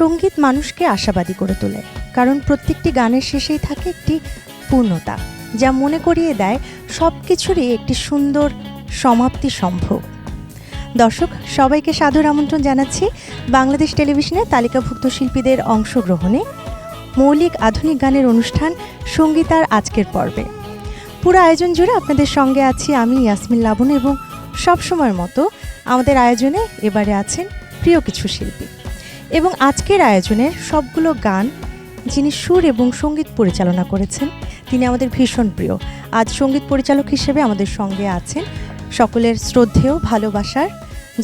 সঙ্গীত মানুষকে আশাবাদী করে তোলে, কারণ প্রত্যেকটি গানের শেষেই থাকে একটি পূর্ণতা, যা মনে করিয়ে দেয় সব কিছুরই একটি সুন্দর সমাপ্তি সম্ভব। দর্শক সবাইকে সাদর আমন্ত্রণ জানাচ্ছি বাংলাদেশ টেলিভিশনের তালিকাভুক্ত শিল্পীদের অংশগ্রহণে মৌলিক আধুনিক গানের অনুষ্ঠান সঙ্গীতার আজকের পর্বে। পুরো আয়োজন জুড়ে আপনাদের সঙ্গে আছি আমি ইয়াসমিন লাবণ, এবং সবসময়ের মতো আমাদের আয়োজনে এবারে আছেন প্রিয় কিছু শিল্পী। এবং আজকের আয়োজনের সবগুলো গান যিনি সুর এবং সঙ্গীত পরিচালনা করেছেন তিনি আমাদের ভীষণ প্রিয়। আজ সঙ্গীত পরিচালক হিসেবে আমাদের সঙ্গে আছেন সকলের শ্রদ্ধেয়, ভালোবাসার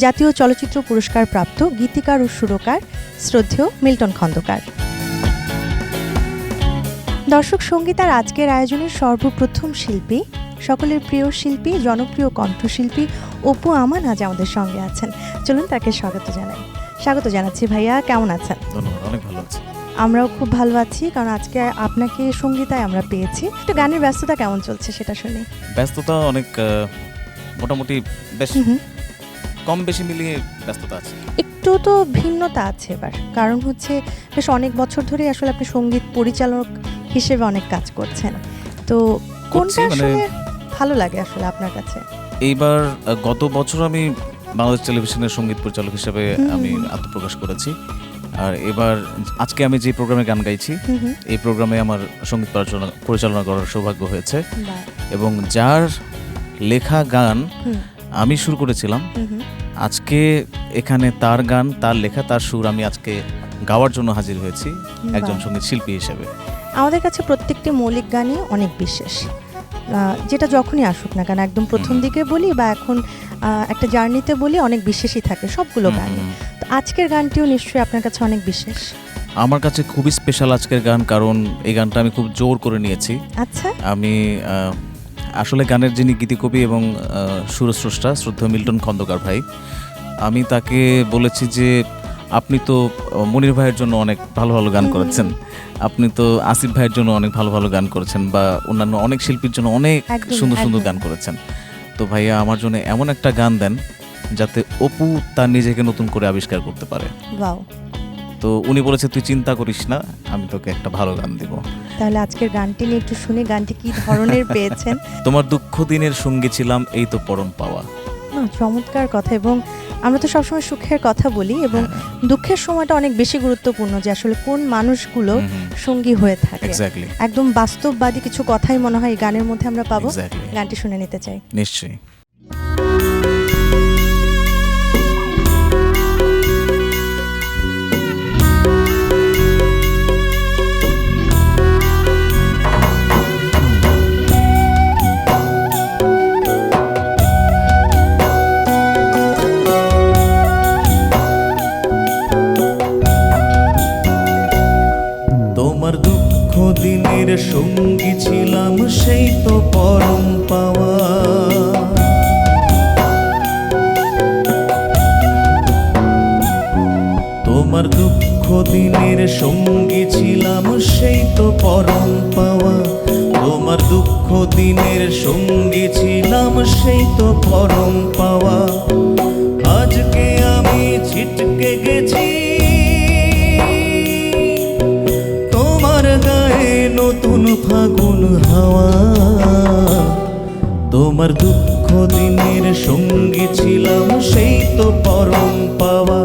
জাতীয় চলচ্চিত্র পুরস্কার প্রাপ্ত গীতিকার ও সুরকার শ্রদ্ধেয় মিল্টন খন্দকার। দর্শক সঙ্গীতার আজকের আয়োজনের সর্বপ্রথম শিল্পী, সকলের প্রিয় শিল্পী, জনপ্রিয় কণ্ঠশিল্পী অপু আমান আজ আমাদের সঙ্গে আছেন। চলুন তাকে স্বাগত জানাই। স্বাগত জানাচ্ছি ভাইয়া, কেমন আছেন? ধন্যবাদ, অনেক ভালো আছি। আমরাও খুব ভালো আছি, কারণ আজকে আপনাকে সঙ্গীতায় আমরা পেয়েছি। একটু গানের ব্যস্ততা কেমন চলছে সেটা শুনি। ব্যস্ততা অনেক, মোটামুটি বেশ কম বেশি মিলিয়ে ব্যস্ততা আছে। একটু তো ভিন্নতা আছে এবার, কারণ হচ্ছে বেশ অনেক বছর ধরে আসলে আপনি সঙ্গীত পরিচালক হিসেবে অনেক কাজ করছেন, তো কোনটা আসলে ভালো লাগে আসলে আপনার কাছে? এইবার গত বছর আমি বাংলাদেশ টেলিভিশনের সঙ্গীত পরিচালক হিসেবে আমি আত্মপ্রকাশ করেছি, আর এবার আজকে আমি যে প্রোগ্রামে গান গাইছি এই প্রোগ্রামে আমার সঙ্গীত পরিচালনা করার সৌভাগ্য হয়েছে, এবং যার লেখা গান আমি সুর করেছিলাম, আজকে এখানে তার গান, তার লেখা, তার সুর আমি আজকে গাওয়ার জন্য হাজির হয়েছি একজন সঙ্গীত শিল্পী হিসেবে। আমাদের কাছে প্রত্যেকটি মৌলিক গানই অনেক বিশেষ, যেটা যখনই আসুক না কেন, একদম প্রথম দিকে বলি বা এখন একটা জার্নিতে বলি, অনেক বিশেষই থাকে সবগুলো গানই। তো আজকের গানটিও নিশ্চয়ই আপনার কাছে অনেক বিশেষ। আমার কাছে খুবই স্পেশাল আজকের গান, কারণ এই গানটা আমি খুব জোর করে নিয়েছি। আচ্ছা, আমি আসলে গানের যিনি গীতিকবি এবং সুরস্রষ্টা শ্রদ্ধেয় মিল্টন খন্দকার ভাই, আমি তাকে বলেছি যে আপনি তো মনির ভাইয়ের জন্য অনেক ভালো ভালো গান করেছেন, আপনি তো আসিফ ভাইয়ের জন্য অনেক ভালো ভালো গান করেছেন, বা অন্যান্য অনেক শিল্পীর জন্য অনেক সুন্দর সুন্দর গান করেছেন, তো ভাইয়া আমার জন্য এমন একটা গান দেন যাতে অপু তার নিজেকে নতুন করে আবিষ্কার করতে পারে। ওয়াও। তো উনি বলেছে তুই চিন্তা করিস না, আমি তোকে একটা ভালো গান দিব। তাহলে আজকের গানটি নিয়ে একটু শুনি, গানটি কি ধরনের পেয়েছেন? তোমার দুঃখ দিনের সঙ্গী ছিলাম, এই তো পরম পাওয়া। চমৎকার কথা। এবং আমরা তো সবসময় সুখের কথা বলি, এবং দুঃখের সময়টা অনেক বেশি গুরুত্বপূর্ণ, যে আসলে কোন মানুষগুলো সঙ্গী হয়ে থাকে। একদম বাস্তববাদী কিছু কথাই মনে হয় এই গানের মধ্যে আমরা পাবো। গানটি শুনে নিতে চাই। নিশ্চয়ই। দিনের সঙ্গী ছিলাম, সেই তো পরম পাওয়া। তোমার দুঃখ দিনের সঙ্গী ছিলাম, সেই তো পরম পাওয়া। তোমার দুঃখ দিনের সঙ্গী ছিলাম, সেই তো পরম পাওয়া। আজকে আমি ছিটকে গেছি গায়ে নতুন ফাগুন হাওয়া। তোমার দুঃখ দিনের সঙ্গী ছিলাম, সেই তো পরম পাওয়া।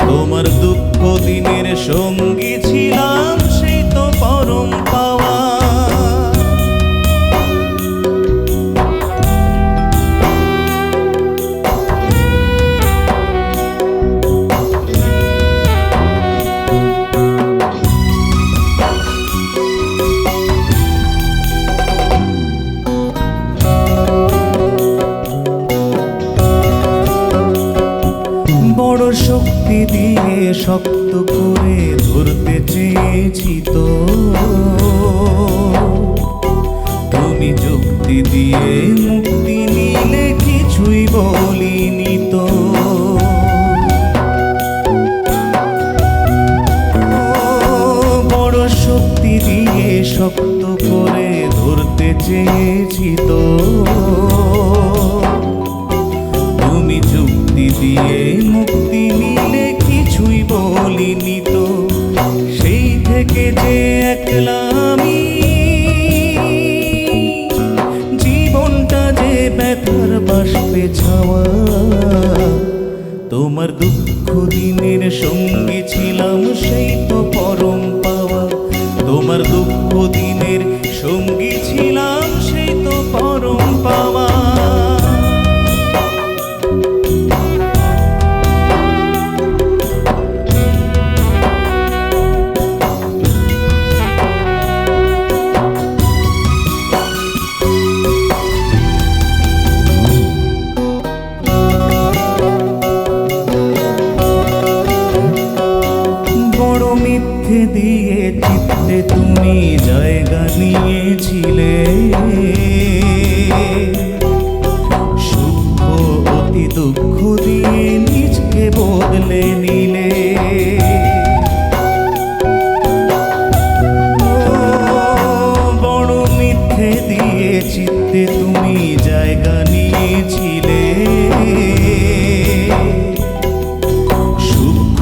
তোমার দুঃখ দিনের সঙ্গী ছিলাম, সেই তো পরম পাওয়া। শক্তি দিয়ে শক্ত করে ধরতে চেয়েছি তো, তুমি যুক্তি দিয়ে মুক্তি নিলে কিছুই বলিনি তো। বড় শক্তি দিয়ে শক্ত করে ধরতে চেয়েছি তো, তুমি যুক্তি দিয়ে মুক্তি নিলে কিছুই বলিনি তো। একলা আমি, জীবনটা যে ব্যথার বাষ্পে ছাওয়া। তোমার দুঃখ দিনের সঙ্গী ছিলাম সেই তো পরম পাওয়া। তোমার দুঃখ দিনের সঙ্গী ছিলাম সেই তো পরম পাওয়া। বড় মিথ্যে দিয়ে চিত্তে তুমি জায়গা নিয়েছিলে, সুখ অতি দুঃখ দিয়ে নিজকে বদলে নিলে। বড় মিথ্যে দিয়ে চিত্তে তুমি জায়গা নিয়েছিলে, সুখ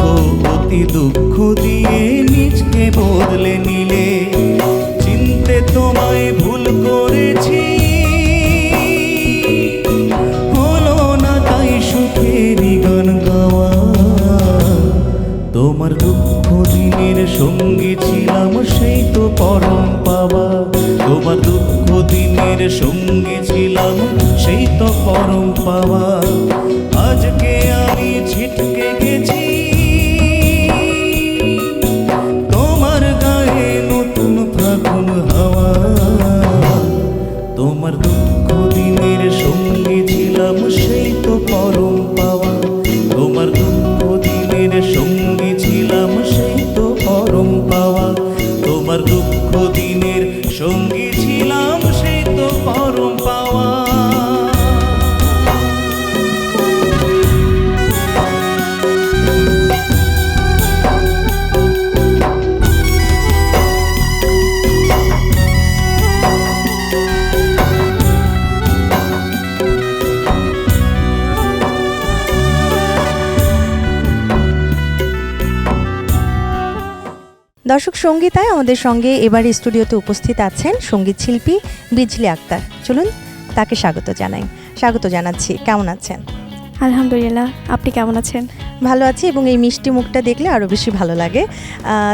অতি দুঃখ দিয়ে নিজকে বদলে নিলে। চিনতে তোমায় ভুল করেছি, হলো না তাই সুখেরই গান গাওয়া। তোমার দুঃখ দিনের সঙ্গী ছিলাম সেই তো পরম পাওয়া। তোমার দুঃখ দিনের সঙ্গী ছিলাম সেই তো পরম পাওয়া। আজকে আমি ছিটকে গেছি তোমার গায়ে নতুন ফাগুন হাওয়া। তোমার দুঃখ দিনের সঙ্গী ছিলাম সেই তো পরম পাওয়া। তোমার দুঃখ দিনের সঙ্গী ছিলাম সেই তো পরম পাওয়া। তোমার দুঃখ দিনের সঙ্গী ছিলাম সেই তো পরম পাওয়া। দর্শক, সঙ্গীতায় আমাদের সঙ্গে এবার স্টুডিওতে উপস্থিত আছেন সঙ্গীত শিল্পী বিজলি আক্তার। চলুন তাকে স্বাগত জানাই। স্বাগত জানাচ্ছি। কেমন আছেন? আলহামদুলিল্লাহ, আপনি কেমন আছেন? ভালো আছি, এবং এই মিষ্টি মুখটা দেখলে আরও বেশি ভালো লাগে।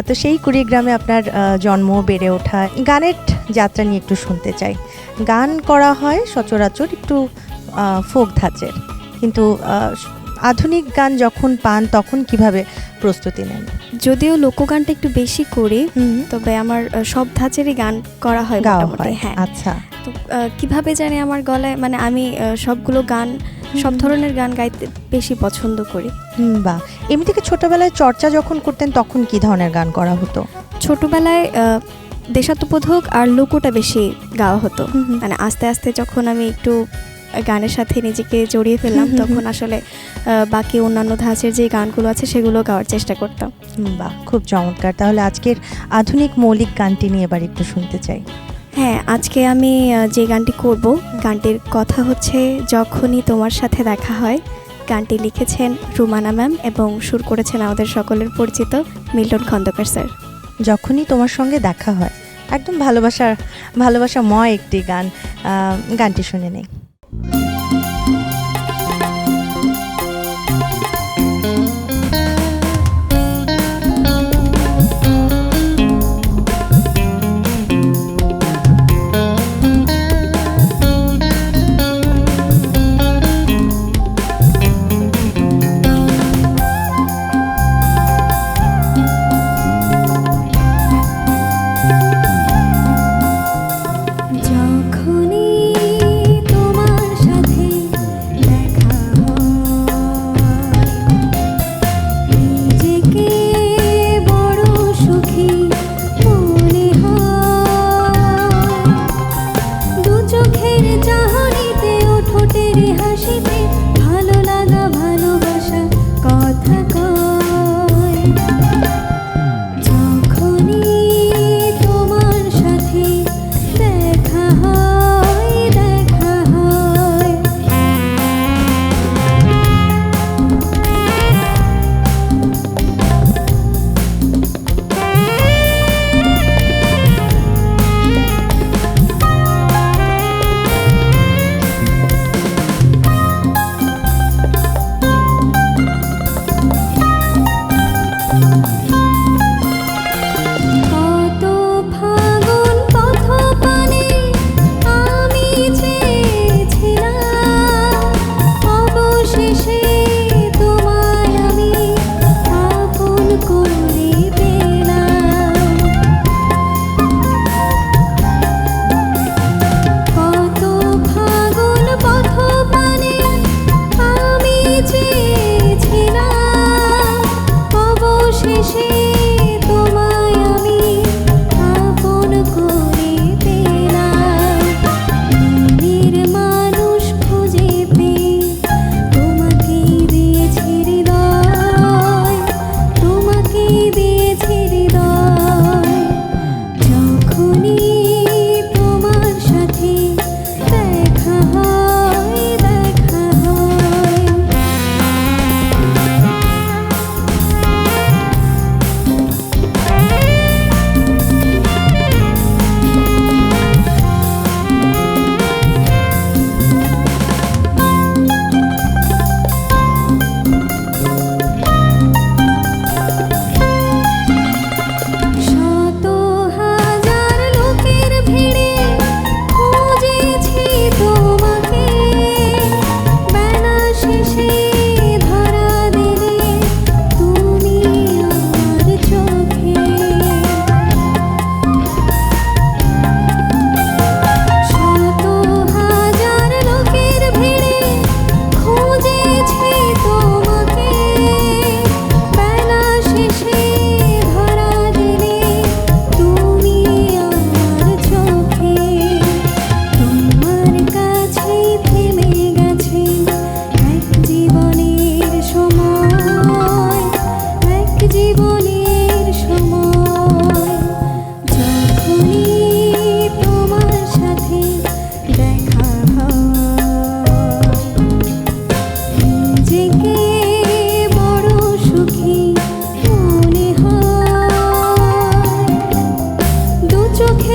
তো সেই কুড়িগ্রামে আপনার জন্ম, বেড়ে ওঠা, গানের যাত্রা নিয়ে একটু শুনতে চাই। গান করা হয় সচরাচর একটু ফোক ধাঁচের, কিন্তু আধুনিক গান যখন পান তখন কিভাবে প্রস্তুতি নেন? যদিও লোকগানটা একটু বেশি করি, তবে আমার সব ধাঁচেরই গান করা হয় মোটামুটি। হ্যাঁ, আচ্ছা। তো কিভাবে জানি আমার গলায়, মানে আমি সবগুলো গান, সব ধরনের গান গাইতে বেশি পছন্দ করি। বাহ। এমনি থেকে ছোটবেলায় চর্চা যখন করতেন তখন কি ধরনের গান করা হতো? ছোটবেলায় দেশাত্মবোধক আর লোকটা বেশি গাওয়া হতো। মানে আস্তে আস্তে যখন আমি একটু গানের সাথে নিজেকে জড়িয়ে ফেললাম, তখন আসলে বাকি অন্যান্য ধাঁচের যে গানগুলো আছে সেগুলো গাওয়ার চেষ্টা করতাম। বাহ, খুব চমৎকার। তাহলে আজকের আধুনিক মৌলিক গানটি নিয়ে এবার একটু শুনতে চাই। হ্যাঁ, আজকে আমি যে গানটি করব, গানটির কথা হচ্ছে যখনই তোমার সাথে দেখা হয়। গানটি লিখেছেন রুমানা ম্যাম এবং সুর করেছেন আমাদের সকলের পরিচিত মিল্টন খন্দকার স্যার। যখনই তোমার সঙ্গে দেখা হয়, একদম ভালোবাসাময় একটি গান। গানটি শুনে নেই। যখনই তোমার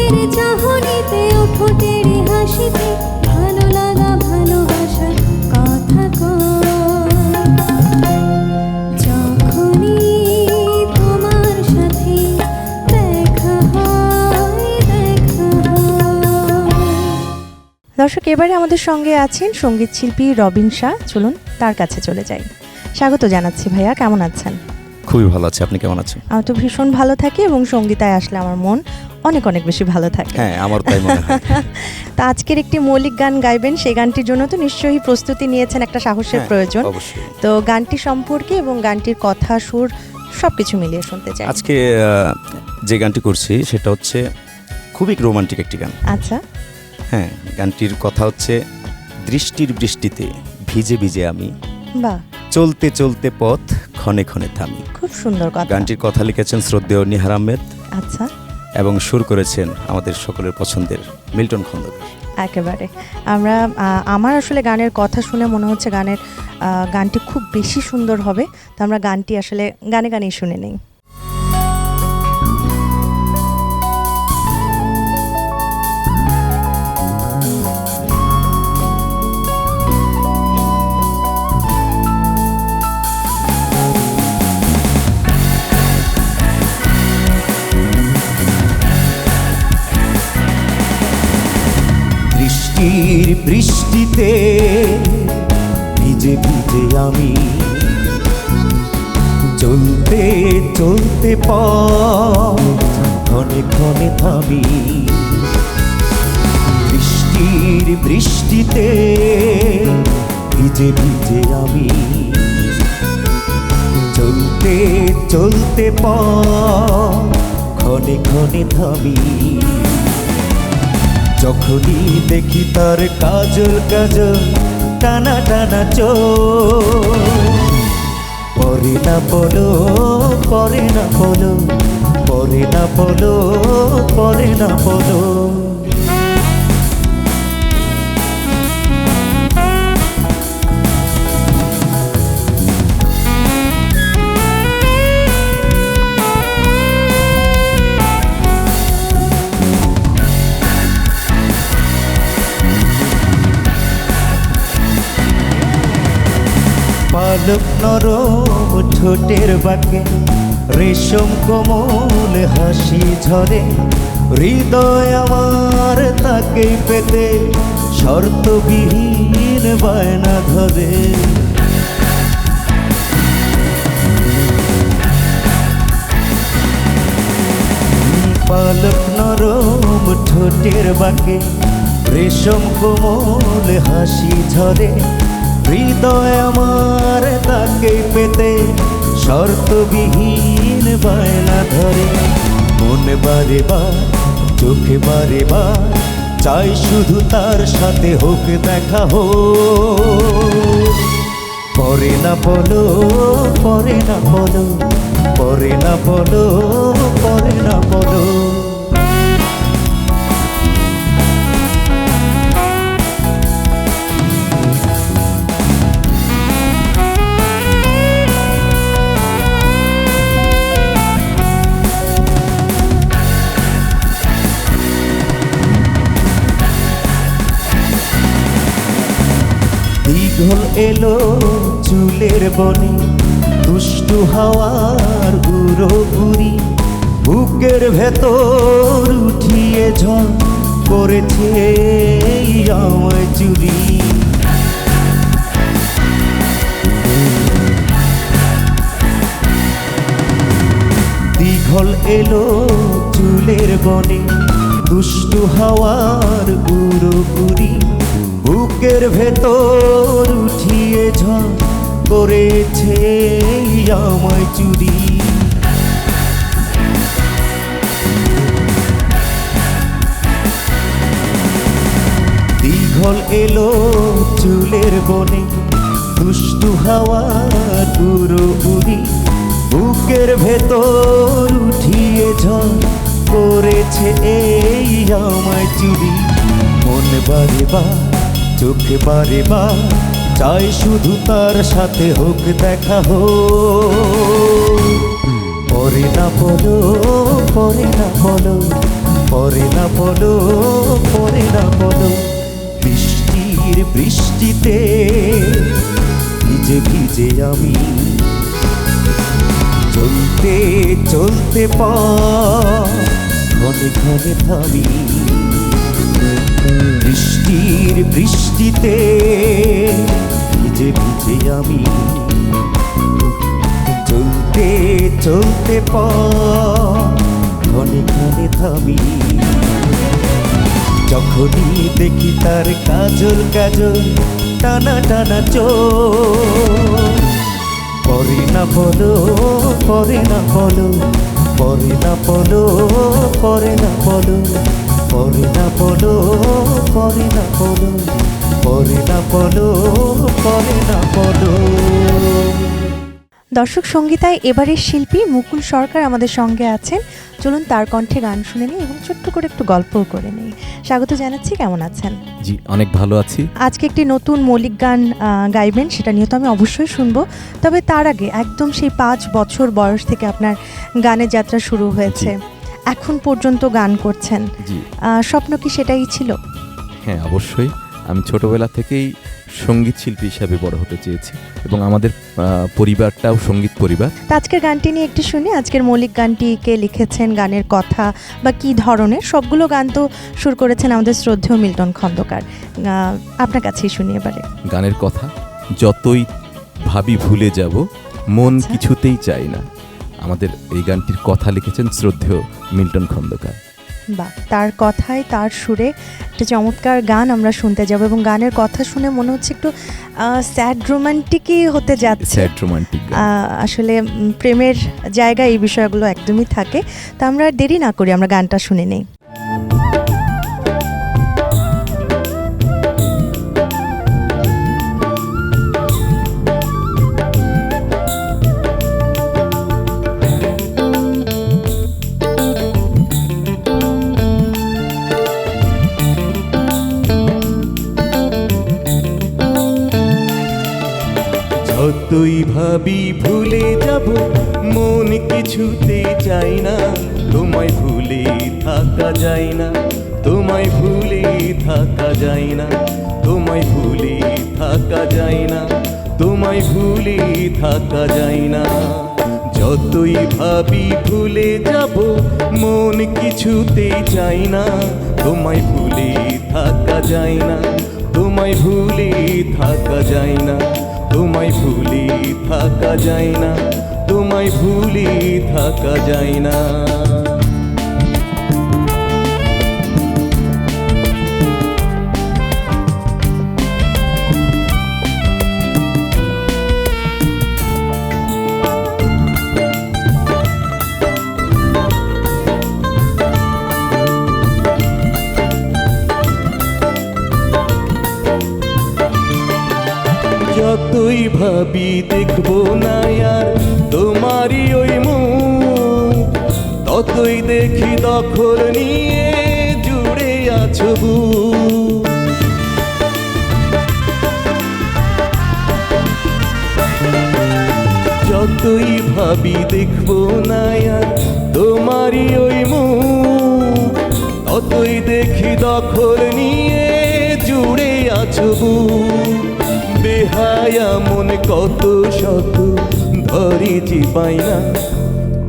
চোখের চাহনিতে ওঠোটের হাসিতে ভালো লাগা ভালোবাসার কথা কয়। যখনই তোমার সাথে দেখা হয়, দেখা হয়। দর্শক, এবারে আমাদের সঙ্গে আছেন সঙ্গীত শিল্পী রবিন শাহ। চলুন তার কাছে চলে যাই। স্বাগত জানাচ্ছি ভাইয়া, কেমন আছেন? খুবই ভালো আছে, আপনি কেমন আছেন? আমি তো ভীষণ ভালো থাকি এবং সঙ্গীতায় আসলে আমার মন অনেক অনেক বেশি ভালো থাকে। হ্যাঁ, আমার তাই মনে হয়। তা আজকের একটি মৌলিক গান গাইবেন, সেই গানটির জন্য তো নিশ্চয়ই প্রস্তুতি নিয়েছেন, একটা সাহসের হ্যাঁ, প্রয়োজন। অবশ্যই। তো গানটি সম্পর্কে এবং গানটির কথা সুর সবকিছু মিলিয়ে শুনতে চাই। আজকে যে গানটি করছি সেটা হচ্ছে খুবই রোমান্টিক একটি গান। আচ্ছা, হ্যাঁ, গানটির কথা হচ্ছে দৃষ্টির বৃষ্টিতে ভিজে ভিজে আমি, বাহ, চলতে চলতে পথ ক্ষণে ক্ষণে থামি। খুব সুন্দর কথা। গানটির কথা লিখেছেন শ্রদ্ধেয় নিহার আহমেদ আচ্ছা, এবং সুর করেছেন আমাদের সকলের পছন্দের মিল্টন খন্দকার। একেবারে আমার আসলে গানের কথা শুনে মনে হচ্ছে গানটি খুব বেশি সুন্দর হবে। তো আমরা গানটি আসলে গানে গানেই শুনে নেই। দৃষ্টির বৃষ্টিতে ভিজে ভিজে আমি, চলতে চলতে পথ ক্ষণে ক্ষণে থামি। দৃষ্টির বৃষ্টিতে ভিজে ভিজে আমি, চলতে চলতে পথ ক্ষণে ক্ষণে থামি। যখনই দেখি তার কাজল কাজল টানা টানা চোখ, পরে না বলো, পরে না বলো, পরে না বলো, পরে না বলো। পালক নরম ঠোঁটের বাঁকে রেশম কোমল হাসি ঝরে, হৃদয় আমার তাকে পেতে শর্তবিহীন বায়না ধরে। পালক নরম ঠোঁটের বাঁকে রেশম কোমল হাসি ঝরে, হৃদয় আমার তাকে পেতে শর্তবিহীন বায়না ধরে। মনে বারে বার, চোখে বারে বার চাই শুধু তার সাথে হোক দেখা হোক। পরে না বলো, পরে না বলো, পরে না বলো, পরে না বলো। দীঘল এলো চুলের বনে, দুষ্টু হাওয়ার উড়ো উড়ি, বুকের ভেতর উঠিয়ে ঝড় করেছে আমায় চুরি। দীঘল এলো চুলের বনে, দুষ্টু হাওয়ার উড়ো উড়ি, বুকের ভেতর উঠিয়ে ঝড় করেছে আমায় চুরি। দীঘল এলো চুলের বনে, দুষ্টু হাওয়ার উড়ো উড়ি, বুকের ভেতর উঠিয়ে ঝড় করেছে আমায় চুরি। মন বারে বার, চোখে বারে বার চাই শুধু তার সাথে হোক দেখা হোক। পরে না বলো, পরে না বলো, পরে না বলো, পরে না বলো। বৃষ্টির বৃষ্টিতে ভিজে ভিজে আমি চলতে চলতে ঘনে ঘনে থামি। বৃষ্টির বৃষ্টিতে ভিজে ভিজে আমি চলতে চলতে ঘনে ঘনে থামি। যখনই দেখি তার কাজল কাজল টানা টানা চোখ, পরে না বলো, পরে না বলো, পরে না বলো, পরে না বলো, পরে না বলো, পরে না বলো, পরে না বলো, পরে না বলো। দর্শক সঙ্গীতায় এবারের শিল্পী মুকুল সরকার আমাদের সঙ্গে আছেন। চলুন তার কণ্ঠে গান শুনে নিই এবং ছোট্ট করে একটু গল্পও করে নিই। স্বাগত জানাচ্ছি, কেমন আছেন? জি, অনেক ভালো আছি। আজকে একটি নতুন মৌলিক গান গাইবেন, সেটা নিয়ে তো আমি অবশ্যই শুনবো। তবে তার আগে একদম সেই 5 বছর বয়স থেকে আপনার গানের যাত্রা শুরু হয়েছে, এখন পর্যন্ত গান করছেন। জি, স্বপ্ন কি সেটাই ছিল? হ্যাঁ, অবশ্যই। আমি ছোটবেলা থেকেই সঙ্গীত শিল্পী হিসাবে বড় হতে চেয়েছি এবং আমাদের পরিবারটাও সঙ্গীত পরিবার। তো আজকের গানটি নিয়ে একটু শুনি। আজকের মৌলিক গানটি কে লিখেছেন, গানের কথা বা কী ধরনের? সবগুলো গান তো সুর করেছেন আমাদের শ্রদ্ধেয় মিল্টন খন্দকার। আপনার কাছেই শুনি এবারে। গানের কথা, যতই ভাবি ভুলে যাব মন আচ্ছা। কিছুতেই চাই না। আমাদের এই গানটির কথা লিখেছেন শ্রদ্ধেয় মিল্টন খন্দকার। বা তার কথায় তার সুরে একটা চমৎকার গান আমরা শুনতে যাব এবং গানের কথা শুনে মনে হচ্ছে একটু স্যাড রোমান্টিকই হতে যাচ্ছে। Sad romantic. আসলে প্রেমের জায়গায় এই বিষয়গুলো একদমই থাকে। তো আমরা আর দেরি না করি, আমরা গানটা শুনে নেই। যতই ভাবি ভুলে যাব মন কিছুতে চাই না, তোমায় ভুলে থাকা যায় না, তোমায় ভুলে থাকা যায় না, তোমায় ভুলে থাকা যায় না, তোমায় ভুলে থাকা যায় না। যতই ভাবি ভুলে যাব মন কিছুতে চাই না, তোমায় ভুলে থাকা যায় না, তোমায় ভুলে থাকা যায় না, তোমায় ভুলে থাকা যায় না, তোমায় ভুলে থাকা যায় না। যতই ভাবি দেখবো না আর তোমারই ওই মুখ, ততই দেখি দখল নিয়ে জুড়ে আছো বুক। যতই ভাবি দেখবো না আর তোমারই ওই মুখ, ততই দেখি দখল নিয়ে জুড়ে আছো বুক। বেহায়া মন কত শত ধরেছি পাই না,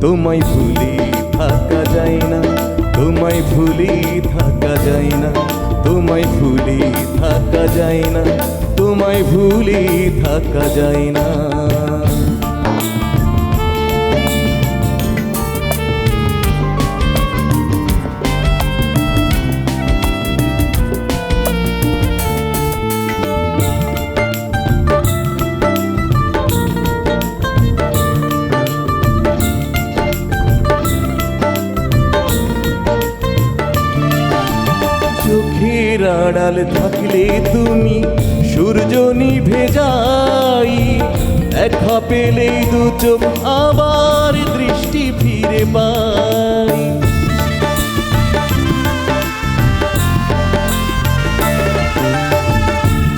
তোমায় ভুলে থাকা যায় না, তোমায় ভুলে থাকা যায় না, তোমায় ভুলে থাকা যায় না, তোমায় ভুলে থাকা যায় না। চোখের আড়াল থাকলে তুমি সূর্য নিভে যাই, দেখা পেলেই দু চোখ আবার দৃষ্টি ফিরে পাই।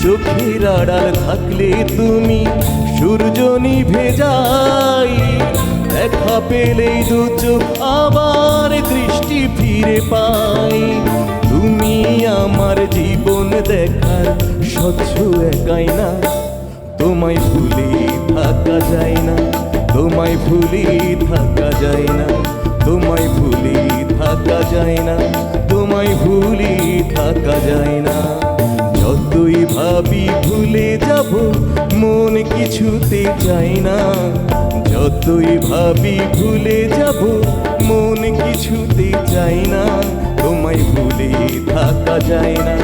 চোখের চোখের আড়াল থাকলে তুমি সূর্য নিভে যায়, দেখা পেলেই দু চোখ আবার দৃষ্টি ফিরে পাই। তুমি আমার জীবন দেখার স্বচ্ছ একাই না, তোমায় ভুলে থাকা যায় না, তোমায় ভুলে থাকা যায় না, তোমায় ভুলে থাকা যায় না, তোমায় ভুলে থাকা যায় না। যতই ভাবি ভুলে যাব মন কিছুতে চায় না, যতই ভাবি ভুলে যাব মন কিছুতে চায় না, তোমায় ভুলে থাকা যায় না,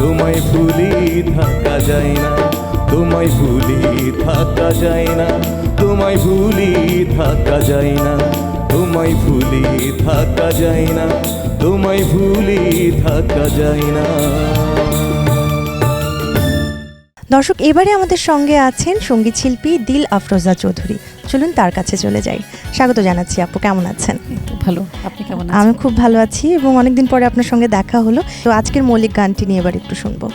তোমায় ভুলে থাকা যায় না, তোমায় ভুলে থাকা যায় না, তোমায় ভুলে থাকা যায় না, তোমায় ভুলে থাকা যায় না, তোমায় ভুলে থাকা যায় না। দর্শক, এবারে আমাদের সঙ্গে আছেন সঙ্গীত শিল্পী দিল আফরোজা চৌধুরী। চলুন তার কাছে চলে যাই। স্বাগত জানাচ্ছি আপু, কেমন আছেন? ভালো, আপনি কেমন আমি আছেন? খুব ভালো আছি এবং অনেকদিন পরে আপনার সঙ্গে দেখা হলো। তো আজকের মৌলিক গানটি নিয়ে এবার একটু শুনবো।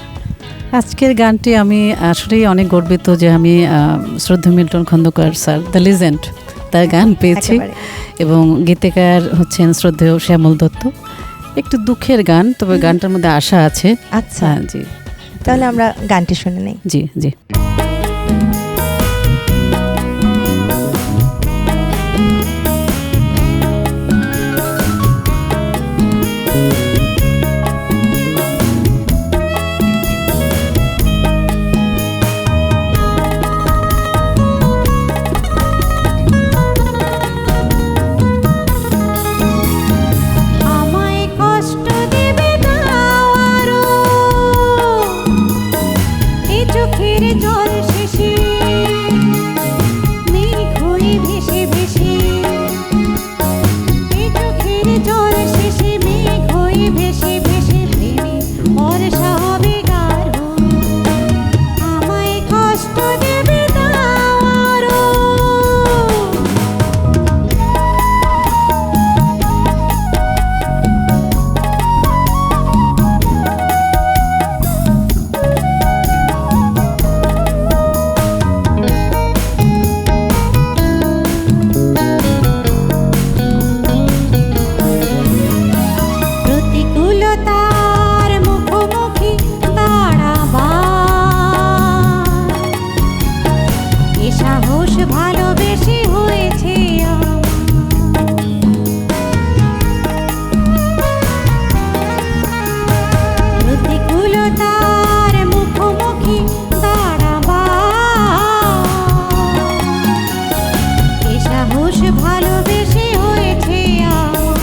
আজকের গানটি আমি আসলেই অনেক গর্বিত যে আমি শ্রদ্ধা Milton Khondokar sir, the legend, তার গান পেয়েছি একেবারে। এবং গীতিকার হচ্ছেন শ্রদ্ধেয় শ্যামল দত্ত। একটু দুঃখের গান, তবে গানটার মধ্যে আশা আছে। আচ্ছা, হ্যাঁ, জি তাহলে আমরা গানটি শুনে নেই। জি জি। আমায় কষ্ট দেবে দাও আরো, এই চোখের জল শেষে মেঘ হয়ে ভেসে ভেসে, এই চোখের জল শেষে মেঘ হয়ে ভেসে ভেসে প্রেমে বর্ষা হবে গাঢ়। আমায় কষ্ট দেবে দাও আরো, প্রতিকূলতার মুখোমুখি দাঁড়াবার এ সাহস ভালোবেসে হয়েছে আমার। প্রতিকূলতার মুখোমুখি দাঁড়াবার এ সাহস ভালোবেসে হয়েছে আমার।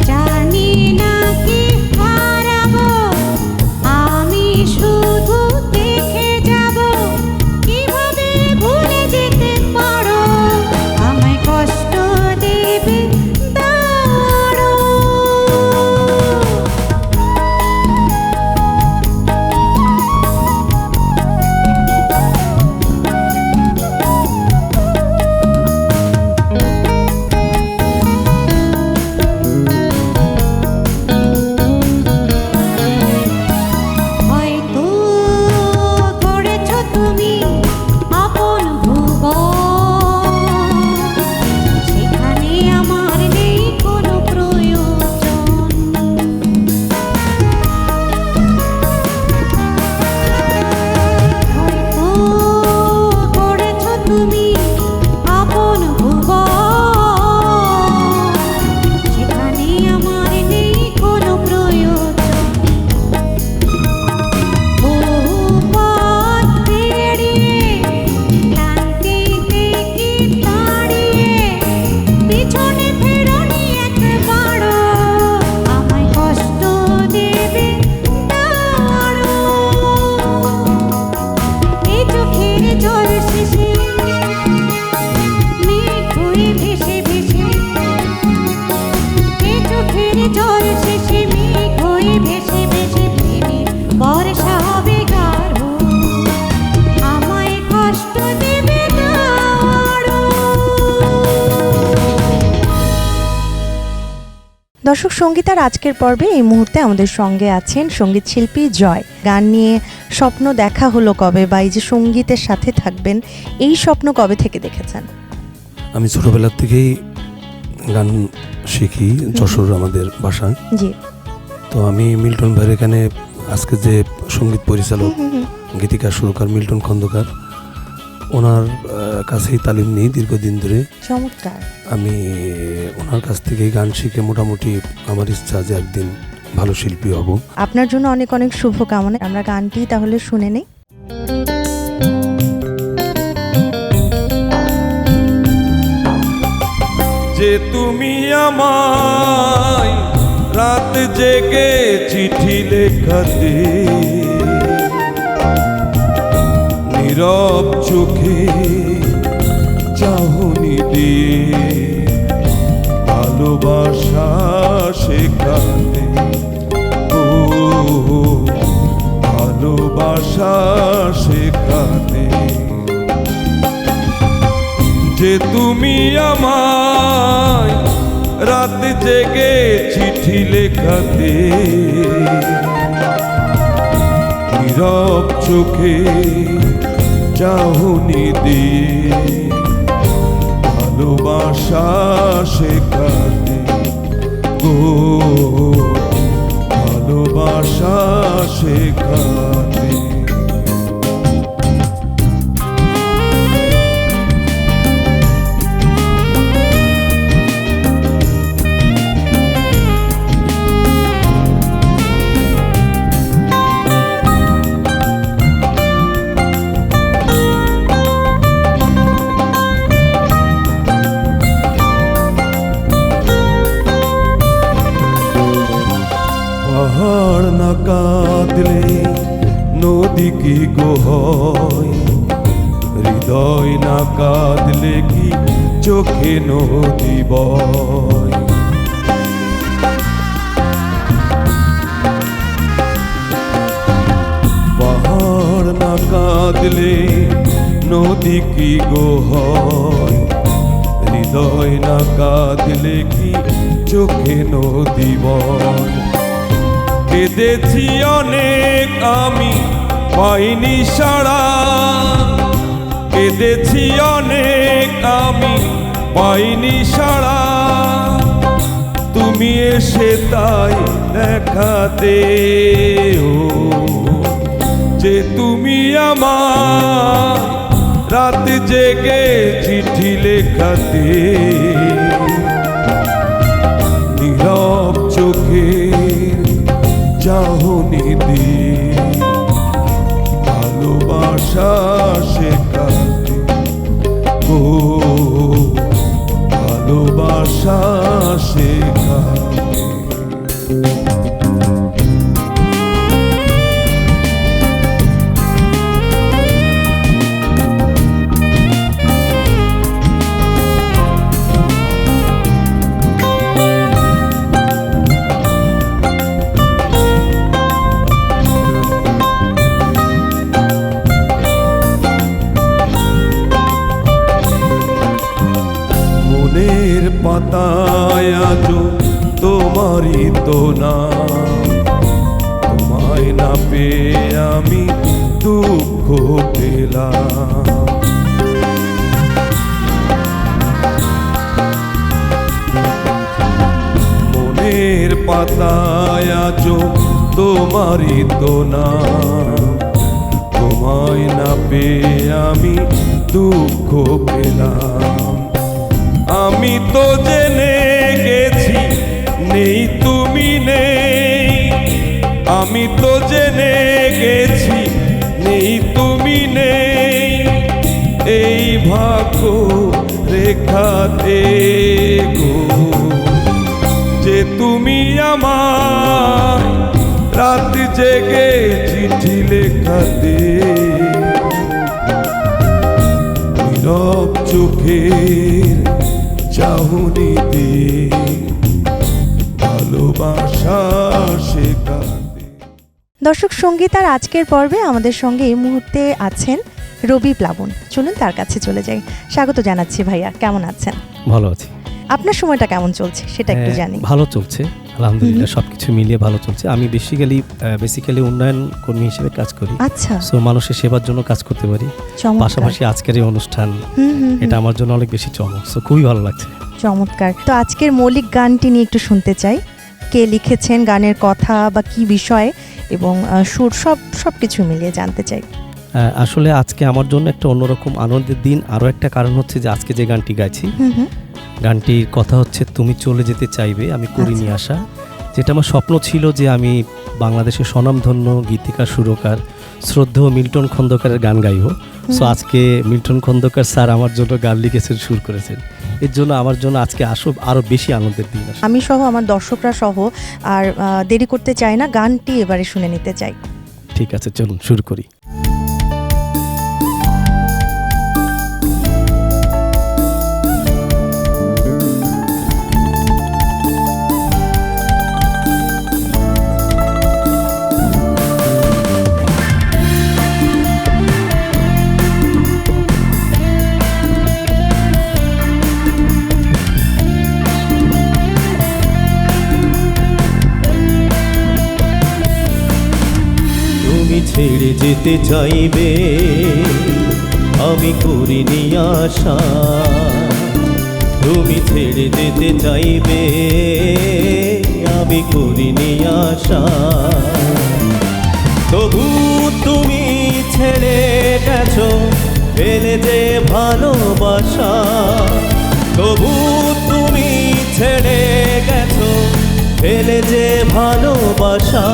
জানি না কি হারাবো, আমি শুধু দেখে যাব কিভাবে ভুলে যেতে পারো, আমায় কষ্ট দেবে দাও। হয়তো গড়েছো তুমি আপন ভুবন, সেখানে আমার নেই কোনো প্রয়োজন। হয়তো গড়েছো তুমি আপন ভুবন, সেখানে আমার নেই কোনো প্রয়োজন। বহু পথ পেরিয়ে ক্লান্তিতে কি দাঁড়িয়ে, পিছনে ফেরোনি একবারও, আমায় কষ্ট দেবে দাও। এই চোখের জল শেষে মেঘ হয়ে ভেসে ভেসে, এই চোখের জল শেষে মেঘ হয়ে ভেসে ভেসে প্রেমের বর্ষা হবে গাঢ়। আমায় কষ্ট দেবে দাও। দর্শক, সঙ্গীতার আজকের পর্বে এই মুহূর্তে আমাদের সঙ্গে আছেন সঙ্গীত শিল্পী জয়। গান নিয়ে স্বপ্ন দেখা হলো কবে, বা এই যে সঙ্গীতের সাথে থাকবেন, এই স্বপ্ন কবে থেকে দেখেছেন? আমি ছোটবেলার থেকেই গান শিখি, যশোর আমাদের বাসা। জি। তো আমি মিল্টন ভাইয়ের এখানে আজকে যে সঙ্গীত পরিচালক, গীতিকার সুরকার মিল্টন খন্দকার, ওনার কাছেই তালিম নিই দীর্ঘদিন ধরে। চমৎকার। আমি ওনার কাছ থেকেই গান শিখে মোটামুটি আমার ইচ্ছা যে একদিন ভালো শিল্পী হব। আপনার জন্য অনেক অনেক শুভকামনা। আমরা গানটি তাহলে শুনে নেই। যে তুমি আমায় রাত জেগে চিঠি লেখাতে, নীরব চোখে চাহনি দিয়ে ভালোবাসা শেখাতে, ও ভালোবাসা শেখাতে। যে তুমি আমায় রাত জেগে চিঠি লেখাতে, নীরব চোখে চাহনি দিয়ে ভালোবাসা শেখাতে, গো ভালোবাসা শেখাতে। পাহাড় না কাঁদলে নদী কি গো হয়, হৃদয় না কাঁদলে কি চোখে নদী বয়। পাহাড় না কাঁদলে নদী কি গো হয়, হৃদয় না কাঁদলে কি চোখে নদী বয়। কেঁদেছি অনেক আমি পাইনি সাড়া, কেঁদেছি অনেক আমি পাইনি সাড়া, তুমি এসে তাই দেখাতে, ও যে তুমি আমার রাত জেগে চিঠি লেখাতে, নীরব চোখে চাহনি দিয়ে ভালোবাসা শেখাতে, ও ভালোবাসা শেখাতে। মনের পাতায় আজো তোমারই তো নাম, তোমায় না পেয়ে আমি দুঃখ পেলাম। মনের পাতায় আজো তোমারই তো নাম, তোমায় না পেয়ে আমি দুঃখ পেলাম। আমি তো জেনে গেছি নেই তুমি নেই, আমি তো জেনে গেছি নেই তুমি নেই, এই ভাগ্য রেখাতে, গো যে তুমি আমায় রাত জেগে চিঠি লেখাতে, নীরব চোখের চাহনিতে ভালোবাসা শেখাতে। দর্শক, সঙ্গীতার আজকের পর্বে আমাদের সঙ্গে এই মুহূর্তে আছেন রবি প্লাবন। চলুন তার কাছে চলে যাই। স্বাগত জানাচ্ছি ভাইয়া, কেমন আছেন? ভালো আছি। আপনার সময়টা কেমন চলছে সেটা একটু জানি। ভালো চলছে আলহামদুলিল্লাহ, সবকিছু মিলিয়ে ভালো চলছে। আমি বেসিক্যালি উন্নয়ন কর্মী হিসেবে কাজ করি। আচ্ছা, সো মানুষের সেবার জন্য কাজ করতে পারি। চমৎকার। পাশাপাশি আজকের এই অনুষ্ঠান, হুম, হুম, এটা আমার জন্য অনেক বেশি চমক। সো খুবই ভালো লাগছে। চমৎকার। তো আজকের মৌলিক গানটি নিয়ে একটু শুনতে চাই, কে লিখেছেন, গানের কথা বা কি বিষয় এবং সুর সব কিছু মিলিয়ে জানতে চাই। আসলে আজকে আমার জন্য একটা অন্যরকম আনন্দের দিন। আরও একটা কারণ হচ্ছে যে আজকে যে গানটি গাইছি, হুম হুম, গানটির কথা হচ্ছে তুমি চলে যেতে চাইবে আমি করিনি আশা, যেটা আমার স্বপ্ন ছিল যে আমি বাংলাদেশের স্বনামধন্য গীতিকার সুরকার শ্রদ্ধেয় মিল্টন খন্দকারের গান গাইব। সো আজকে মিল্টন খন্দকার স্যার আমার জন্য গান লিখেছেন, সুর করেছেন। এর জন্য আমার জন্য আজকে আরও বেশি আনন্দের দিন। আমি সহ আমার দর্শকরা সহ আর দেরি করতে চাই না, গানটি এবারে শুনে নিতে চাই। ঠিক আছে, চলুন শুরু করি। ছেড়ে যেতে চাইবে আমি করিনি আশা, তুমি ছেড়ে যেতে চাইবে আমি করিনি আশা, তবু তুমি ছেড়ে গেছো ফেলে যে ভালোবাসা, তবু তুমি ছেড়ে গেছো ফেলে যে ভালোবাসা।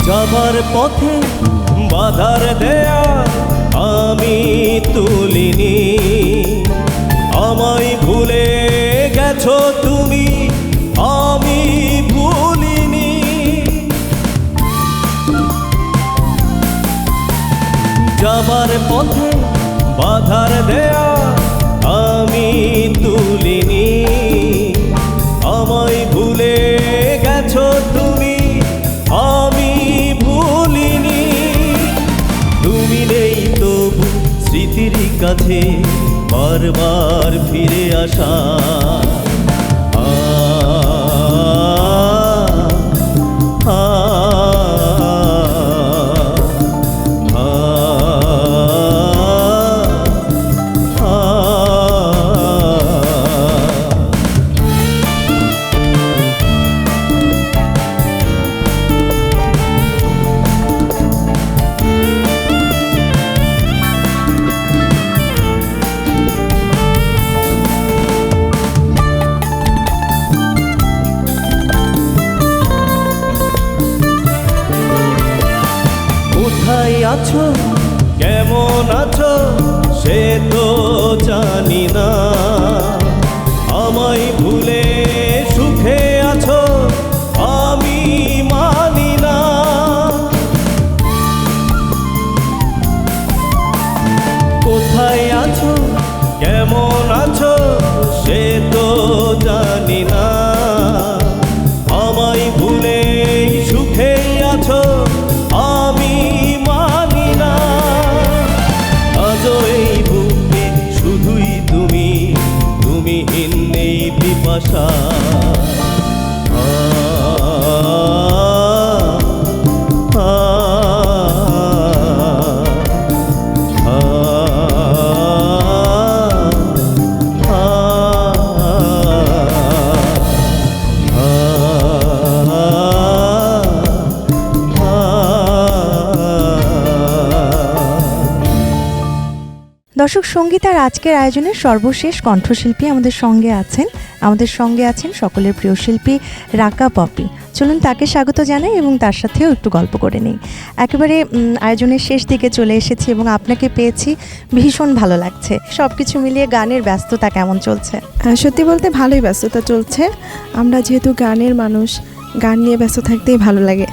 যাবার পথে বাধার দেয়া আমি তুলিনি, আমায় ভুলে গেছো তুমি আমি ভুলিনি, যাবার পথে বাধার দেয়া আমি তুলিনি, আমায় ভুলে গেছো তুমি আমি ভুলিনি, তুমি নেই তবু স্মৃতির কাছে বারবার ফিরে আসা। কোথায় আছো কেমন আছো সে তো জানি না, আমায় ভুলে সুখে আছো আমি মানি না, কোথায় আছো কেমন আছো সে তো জানি না, আমায় ভুলে সুখে আছো আমি মানি না, আজও এই বুকে শুধুই তুমি, তুমিহীন নেই পিপাসা। দর্শক, সঙ্গীতার আজকের আয়োজনের সর্বশেষ কণ্ঠশিল্পী আমাদের সঙ্গে আছেন সকলের প্রিয় শিল্পী রাকা পপি। চলুন তাকে স্বাগত জানাই এবং তার সাথেও একটু গল্প করে নিই। একেবারে আয়োজনের শেষ দিকে চলে এসেছি এবং আপনাকে পেয়েছি, ভীষণ ভালো লাগছে। সব কিছু মিলিয়ে গানের ব্যস্ততা কেমন চলছে? সত্যি বলতে ভালোই ব্যস্ততা চলছে। আমরা যেহেতু গানের মানুষ, গান নিয়ে ব্যস্ত থাকতেই ভালো লাগে।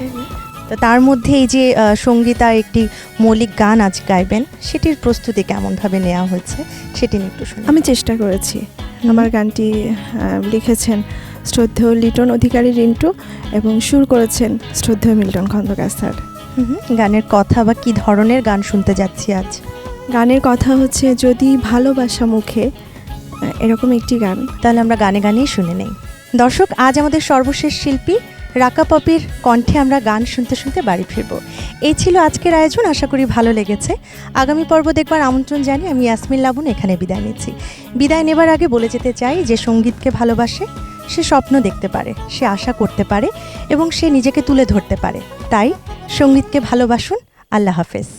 তো তার মধ্যে এই যে সঙ্গীতার একটি মৌলিক গান আজ গাইবেন, সেটির প্রস্তুতি কেমনভাবে নেওয়া হয়েছে সেটি নিয়ে একটু শুনি। আমি চেষ্টা করেছি। আমার গানটি লিখেছেন শ্রদ্ধেয় লিটন অধিকারী রিন্টু এবং সুর করেছেন শ্রদ্ধেয় মিল্টন খন্দকার স্যার। গানের কথা বা কি ধরনের গান শুনতে যাচ্ছি আজ? গানের কথা হচ্ছে যদি ভালোবাসা মুখে, এরকম একটি গান। তাহলে আমরা গানে গানেই শুনে নেই। দর্শক, আজ আমাদের সর্বশেষ শিল্পী রাকা পপির কণ্ঠে আমরা গান শুনতে শুনতে বাড়ি ফিরব। এই ছিল আজকের আয়োজন, আশা করি ভালো লেগেছে। আগামী পর্ব দেখবার আমন্ত্রণ জানিয়ে আমি ইয়াসমিন লাবুন এখানে বিদায় নিচ্ছি। বিদায় নেবার আগে বলে যেতে চাই, যে সঙ্গীতকে ভালোবাসে সে স্বপ্ন দেখতে পারে, সে আশা করতে পারে এবং সে নিজেকে তুলে ধরতে পারে। তাই সঙ্গীতকে ভালোবাসুন। আল্লাহ হাফেজ।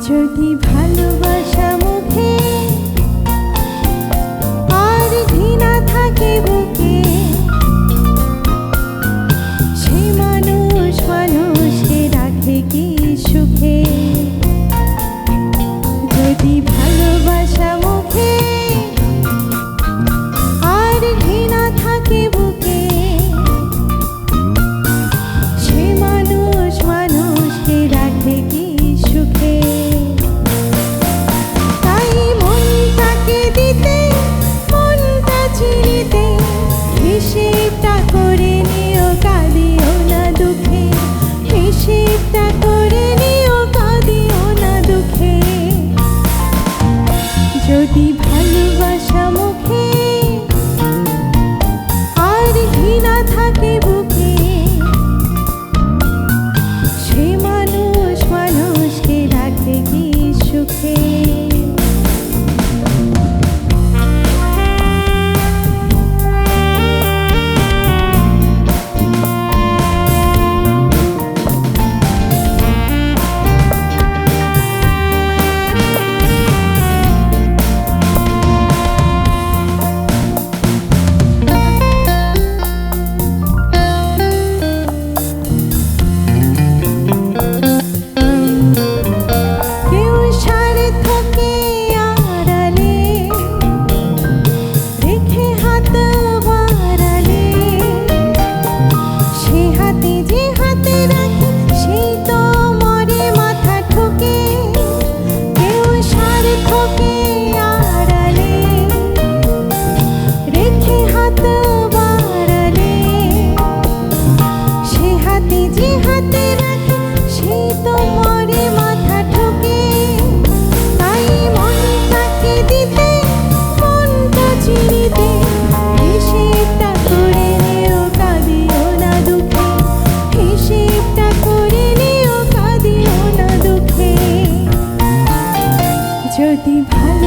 যদি ভালোবাসা মুখে আর ঘৃণা থাকে বুকে, সে মানুষ মানুষকে রাখে কি সুখে। যদি ভালোবাসা মুখে আর ঘৃণা থাকে বুকে, সে মানুষ মানুষকে রাখে কি সুখে। তাই মনটাকে দিতে, মনটা চিনিতে, হিসেবটা করে নিও, কাঁদিও না দুঃখে। হিসেবটা করে নিও, কাঁদিও না দুঃখে। যদি ভালোবাসা মুখে আর ঘৃণা থাকে বুকে, সে মানুষ মানুষকে রাখে কি সুখে। কেউ স্বার্থকে আড়ালে রেখে হাত বাড়ালে, সে হাতে যে হাতে রাখে সেই তো মরে মাথা ঠোকে। কেউ স্বার্থকে আড়ালে রেখে হাত বাড়ালে, সে হাতে যে হাতে রাখে সেই তো মরে মাথা ঠোকে। তাই মনটাকে দিতে, মনটা চিনিতে, হিসেবটা করে নিও, কাঁদিও না দুঃখে। হিসেবটা করে নিও, কাঁদিও না দুঃখে। যদি ভালো